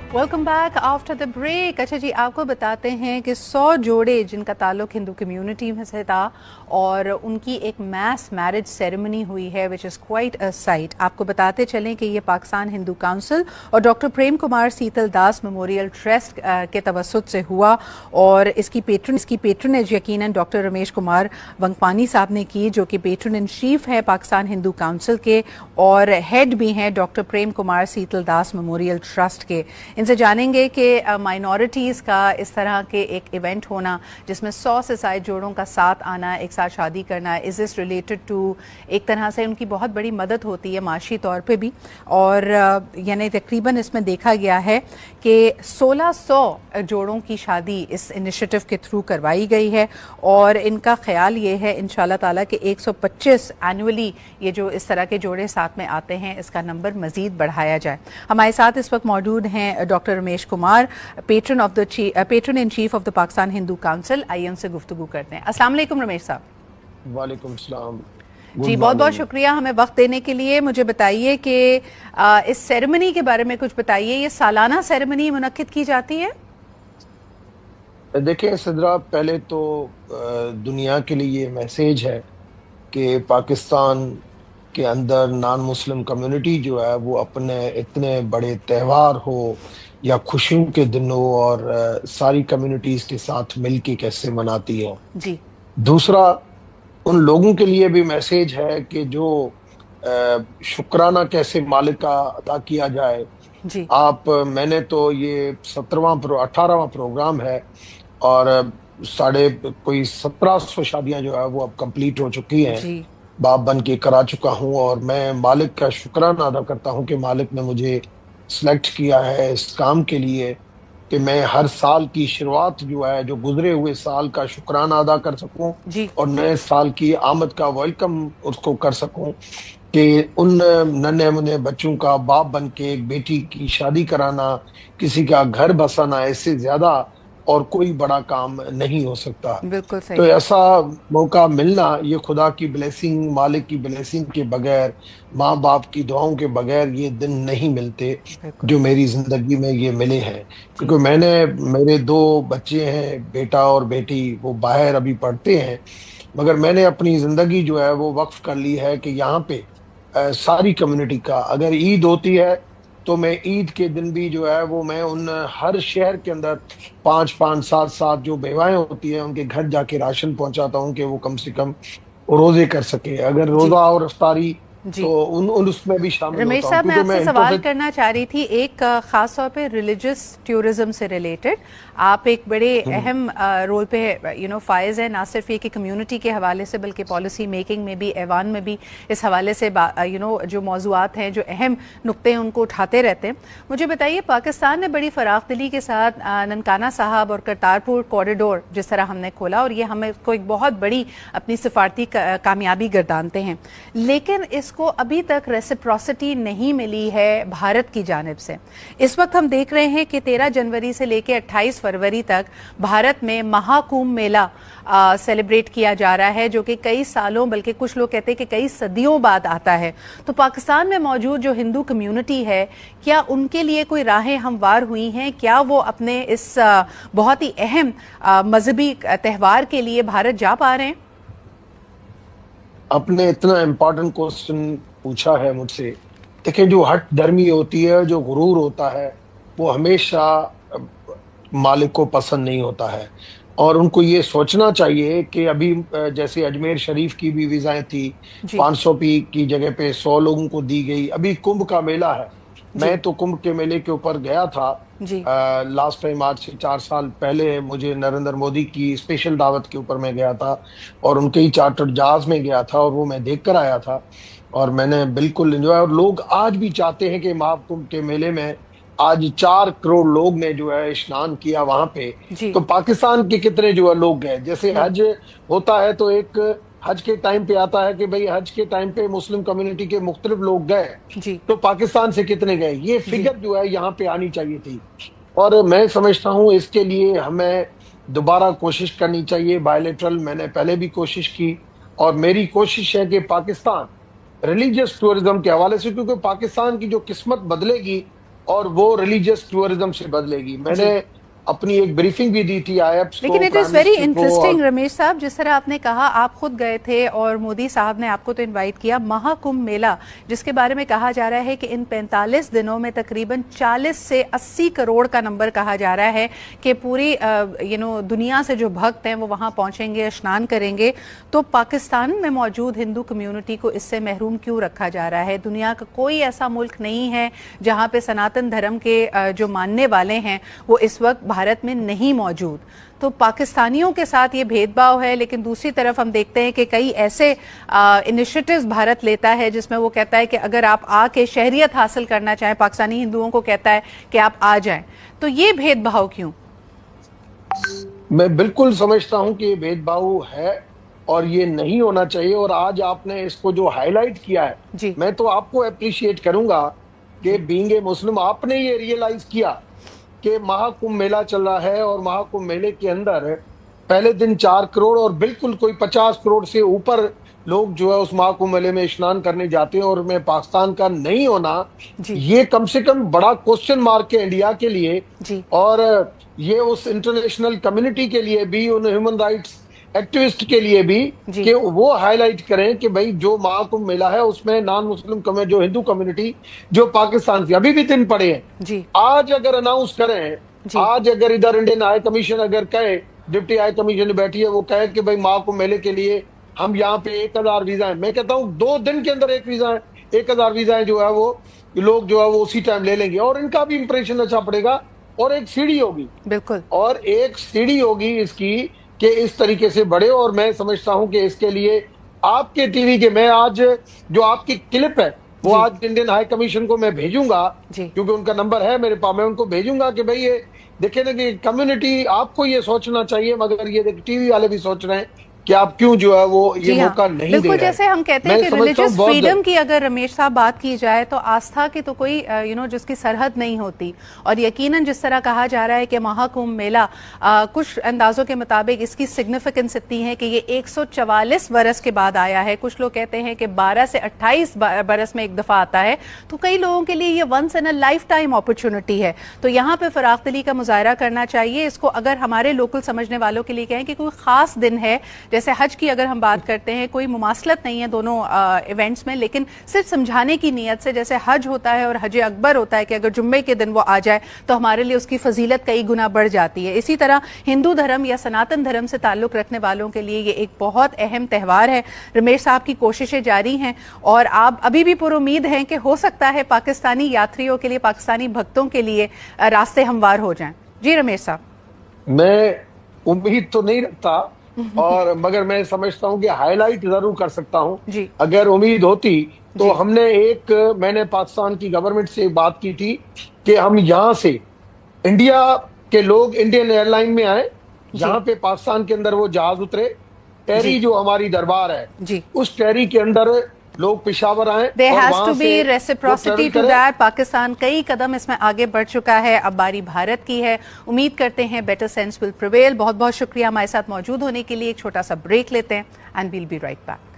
Welcome back after the break. अच्छा जी, आपको बताते हैं कि 100 जोड़े जिनका ताल्लुक हिंदू कम्युनिटी में से था और उनकी एक मैस मैरिज सेरेमनी हुई है which is quite a site. आपको बताते चलें कि ये पाकिस्तान हिंदू काउंसिल और डॉक्टर प्रेम कुमार सीतल दास मेमोरियल ट्रस्ट के तवसुत से हुआ और इसकी पेट्रनेज यकीनन डॉक्टर रमेश कुमार वंगपानी साहब ने की, जो कि पेट्रन इन चीफ है पाकिस्तान हिंदू काउंसिल के और हेड भी हैं डॉक्टर प्रेम कुमार सीतल दास मेमोरियल ट्रस्ट के। इनसे जानेंगे कि माइनॉरिटीज़ का इस तरह के एक इवेंट होना जिसमें 100 से ज़ायद जोड़ों का साथ आना, एक साथ शादी करना, इज़ दिस रिलेटेड टू, एक तरह से उनकी बहुत बड़ी मदद होती है माशी तौर पे भी। और यानी तकरीबन इसमें देखा गया है कि 1600 जोड़ों की शादी इस इनिशिएटिव के थ्रू करवाई गई है और इनका ख्याल ये है इंशाल्लाह ताला कि 125 एनुअली ये जो इस तरह के जोड़े साथ में आते हैं इसका नंबर मज़ीद बढ़ाया जाए। हमारे साथ इस वक्त मौजूद हैं doctor Ramesh Kumar, patron in chief of the Pakistan Hindu council. आइए उनसे गुफ्तगू करते हैं। अस्सलाम वालेकुम रमेश साहब। वालेकुम सलाम जी, बहुत बहुत शुक्रिया हमें वक्त देने के लिए। मुझे बताइए कि इस सेरेमनी के बारे में कुछ बताइए। ये सालाना सेरेमनी मुनक्किद की जाती है? देखिए सिद्रा, पहले तो दुनिया के लिए ये मैसेज है कि पाकिस्तान के अंदर नॉन मुस्लिम कम्युनिटी जो है वो अपने इतने बड़े त्यौहार हो या खुशियों के दिन हो और सारी कम्युनिटीज के साथ मिलके कैसे मनाती है। जी। दूसरा, उन लोगों के लिए भी मैसेज है कि जो शुक्राना कैसे मालिक का अदा किया जाए। जी। मैंने तो ये 18वां प्रोग्राम है और साढ़े कोई 1700 शादियां जो है वो अब कंप्लीट हो चुकी हैं। जी। बाप बन के करा चुका हूं और मैं मालिक का शुक्राना अदा करता हूं कि मालिक ने मुझे सिलेक्ट किया है इस काम के लिए कि मैं हर साल की शुरुआत जो है, जो गुजरे हुए साल का शुक्राना अदा कर सकूं जी। और नए साल की आमद का वेलकम उसको कर सकूं कि उन नन्हे मुन्ने बच्चों का बाप बन के एक बेटी की शादी कराना, किसी का घर बसाना, इससे ज्यादा और कोई बड़ा काम नहीं हो सकता। बिल्कुल तो सही। ऐसा मौका मिलना, ये खुदा की ब्लेसिंग, मालिक की ब्लेसिंग के बगैर, माँ बाप की दुआओं के बगैर ये दिन नहीं मिलते बिल्कुल। जो मेरी जिंदगी में ये मिले हैं। जी। क्योंकि मेरे दो बच्चे हैं, बेटा और बेटी, वो बाहर अभी पढ़ते हैं, मगर मैंने अपनी जिंदगी जो है वो वक्फ कर ली है कि यहाँ पे सारी कम्युनिटी का, अगर ईद होती है तो मैं ईद के दिन भी जो है वो मैं उन हर शहर के अंदर 5-5, 7-7 जो बेवाएं होती है उनके घर जाके राशन पहुंचाता हूं कि वो कम से कम रोजे कर सके। अगर जी। रोजा और इफ्तारी जी। तो उन उसमें भी शामिल रमेश होता हूं साहब, मैं क्योंकि आपसे मैं सवाल इंटरनेट। करना चाह रही थी एक ख़ास तौर पे रिलीजियस टूरिज्म से रिलेटेड। आप एक बड़े अहम रोल पे फायज है, ना सिर्फ ये कि कम्युनिटी के हवाले से बल्कि पॉलिसी मेकिंग में भी, ऐवान में भी इस हवाले से जो मौज़ूआत हैं, जो अहम नुक्ते हैं उनको उठाते रहते हैं। मुझे बताइए, पाकिस्तान ने बड़ी फराखदिली के साथ ननकाना साहब और करतारपुर कॉरिडोर जिस तरह हमने खोला और ये हमें को एक बहुत बड़ी अपनी सिफारती कामयाबी गर्दानते हैं, लेकिन इसको अभी तक रेसिप्रोसिटी नहीं मिली है भारत की जानिब से। इस वक्त हम देख रहे हैं कि 13 जनवरी से लेकर 28 फरवरी तक भारत में महाकुंभ मेला सेलिब्रेट किया जा रहा है, जो कि कई सालों, बल्कि कुछ लोग कहते हैं कि कई सदियों बाद आता है। तो पाकिस्तान में मौजूद जो हिंदू कम्युनिटी है, क्या उनके लिए कोई राहें हमवार हुई हैं? क्या वो अपने इस बहुत ही अहम मजहबी त्यौहार के लिए भारत जा पा रहे हैं? आपने इतना इम्पोर्टेंट क्वेश्चन पूछा है मुझसे। देखिए, जो हट धर्मी होती है, जो गुरूर होता है, वो हमेशा मालिक को पसंद नहीं होता है और उनको ये सोचना चाहिए कि अभी जैसे अजमेर शरीफ की भी विजाएं थी, जी। 500 पी की जगह पे 100 लोगों को दी गई। अभी कुंभ का मेला है, जी। मैं तो कुंभ के मेले के ऊपर गया था जी। लास्ट टाइम, आज से 4 साल पहले मुझे नरेंद्र मोदी की स्पेशल दावत के ऊपर मैं गया था और उनके ही चार्टर्ड जहाज में गया था और वो मैं देख कर आया था और मैंने बिल्कुल एंजॉय। और लोग आज भी चाहते हैं कि महाकुंभ के मेले में आज 4 करोड़ लोग ने जो है स्नान किया वहां पे। जी। तो पाकिस्तान के कितने जो है लोग गए, जैसे हज होता है तो एक हज के टाइम पे आता है कि भाई हज के टाइम पे मुस्लिम कम्युनिटी के मुख्तलिफ लोग गए, जी। तो पाकिस्तान से कितने गए, ये जी। फिगर जो है यहाँ पे आनी चाहिए थी। और मैं समझता हूँ इसके लिए हमें दोबारा कोशिश करनी चाहिए बायलेटरल। मैंने पहले भी कोशिश की और मेरी कोशिश है कि पाकिस्तान रिलीजियस टूरिज्म के हवाले से, क्योंकि पाकिस्तान की जो किस्मत बदलेगी اور وہ ریلیجیس ٹورزم سے بدلے گی. میں نے اپنی ایک بریفنگ بھی دی تھی آئیپس کو. لیکن it is very interesting Ramesh صاحب، جس طرح آپ نے کہا آپ خود گئے تھے اور مودی صاحب نے آپ کو تو انوائٹ کیا. مہا کمبھ میلہ جس کے بارے میں کہا جا رہا ہے کہ ان 45 دنوں میں تقریباً 40 سے 80 کروڑ کا نمبر کہا جا رہا ہے کہ پوری دنیا سے جو بھکت ہیں وہ وہاں پہنچیں گے، اشنان کریں گے. تو پاکستان میں موجود ہندو کمیونٹی کو اس سے محروم کیوں رکھا جا رہا ہے؟ دنیا کا کوئی ایسا ملک نہیں ہے جہاں پہ سناتن دھرم کے جو ماننے والے ہیں وہ اس وقت بھارت میں نہیں موجود. تو پاکستانیوں کے ساتھ یہ بھید بھاؤ ہے، لیکن دوسری طرف ہم دیکھتے ہیں کہ کئی ایسے انیشیٹیوز بھارت لیتا ہے جس میں وہ کہتا ہے کہ اگر آپ آ کے شہریت حاصل کرنا چاہیں، پاکستانی ہندوؤں کو کہتا ہے کہ آپ آ جائیں. تو یہ بھید بھاؤ کیوں؟ میں بالکل سمجھتا ہوں کہ یہ بھید بھاؤ ہے اور یہ نہیں ہونا چاہیے. اور آج آپ نے اس کو جو ہائی لائٹ کیا ہے، میں تو آپ کو اپریشیٹ کروں گا کہ بینگ اے مسلم آپ نے یہ ریئلائز کیا کہ مہا کمبھ میلہ چل رہا ہے اور مہا کمبھ میلے کے اندر پہلے دن 4 کروڑ اور بالکل کوئی 50 کروڑ سے اوپر لوگ جو ہے اس مہا کمبھ میلے میں اشنان کرنے جاتے ہیں. اور میں پاکستان کا نہیں ہونا یہ کم سے کم بڑا کوسچن مارک ہے انڈیا کے لیے. اور یہ اس انٹرنیشنل کمیونٹی کے لیے بھی، ان ہیومن رائٹس ایکٹیوسٹ کے لیے بھی، کہ وہ ہائی لائٹ کریں کہ بھائی جو مہا کمبھ میلہ ہے اس میں نان مسلم جو ہندو کمیونٹی جو پاکستان کی ابھی بھی دن پڑے ہیں، آج اگر اناؤنس کریں، آج اگر ادھر انڈین ہائی کمیشن اگر کہے، ڈپٹی ہائی کمیشن بیٹھی ہے، وہ کہے کہ بھائی مہا کمبھ میلے کے لیے ہم یہاں پہ 1000 ویزا ہیں. میں کہتا ہوں 2 دن کے اندر 1 ویزا ہے، 1000 ویزا ہے جو ہے وہ لوگ جو ہے وہ اسی ٹائم لے لیں گے اور ان کا بھی امپریشن اچھا پڑے گا. اور ایک سیڑھی ہوگی، بالکل، اور ایک سیڑھی ہوگی اس کی کہ اس طریقے سے بڑھے. اور میں سمجھتا ہوں کہ اس کے لیے آپ کے ٹی وی کے، میں آج جو آپ کی کلپ ہے وہ آج انڈین ہائی کمیشن کو میں بھیجوں گا، کیونکہ ان کا نمبر ہے میرے پاس. میں ان کو بھیجوں گا کہ بھئی یہ دیکھیں نا کہ کمیونٹی آپ کو یہ سوچنا چاہیے، مگر یہ ٹی وی والے بھی سوچ رہے ہیں کہ آپ کیوں جو ہے وہ یہ موقع نہیں دے رہے ہیں. بالکل، جیسے ہم کہتے ہیں کہ ریلیجس فریڈم کی اگر رمیش صاحب بات کی جائے تو آستھا کی تو کوئی جس کی سرحد نہیں ہوتی. اور یقیناً جس طرح کہا جا رہا ہے کہ مہا کمبھ میلہ کچھ اندازوں کے مطابق اس کی سگنیفیکنس اتنی ہے کہ یہ 144 برس کے بعد آیا ہے. کچھ لوگ کہتے ہیں کہ 12 سے 28 برس میں ایک دفعہ آتا ہے. تو کئی لوگوں کے لیے یہ once in a lifetime opportunity ہے. تو یہاں پہ فراخ دلی کا مظاہرہ کرنا چاہیے. اس کو اگر ہمارے لوکل سمجھنے والوں کے لیے کہیں کہ کوئی خاص دن ہے، جیسے حج کی اگر ہم بات کرتے ہیں، کوئی مماثلت نہیں ہے دونوں ایونٹس میں، لیکن صرف سمجھانے کی نیت سے، جیسے حج ہوتا ہے اور حج اکبر ہوتا ہے کہ اگر جمعے کے دن وہ آ جائے تو ہمارے لیے اس کی فضیلت کئی گنا بڑھ جاتی ہے. اسی طرح ہندو دھرم یا سناتن دھرم سے تعلق رکھنے والوں کے لیے یہ ایک بہت اہم تہوار ہے. رمیش صاحب کی کوششیں جاری ہیں اور آپ ابھی بھی پر امید ہیں کہ ہو سکتا ہے پاکستانی یاتریوں کے لیے، پاکستانی بھکتوں کے لیے راستے ہموار ہو جائیں. جی رمیش صاحب. میں امید تو نہیں رکھتا اور مگر میں سمجھتا ہوں کہ ہائی لائٹ ضرور کر سکتا ہوں. اگر امید ہوتی تو ہم نے میں نے پاکستان کی گورنمنٹ سے بات کی تھی کہ ہم یہاں سے انڈیا کے لوگ انڈین ایئر لائن میں آئیں، یہاں پہ پاکستان کے اندر وہ جہاز اترے، ٹیری جو ہماری دربار ہے اس ٹیری کے اندر لوگ پشاور آئیں. There has to be reciprocity to that. Pakistan کئی قدم اس میں آگے بڑھ چکا ہے، اب باری بھارت کی ہے. امید کرتے ہیں better sense will prevail. بہت بہت شکریہ ہمارے ساتھ موجود ہونے کے لیے. ایک چھوٹا سا بریک لیتے ہیں and we'll be right back.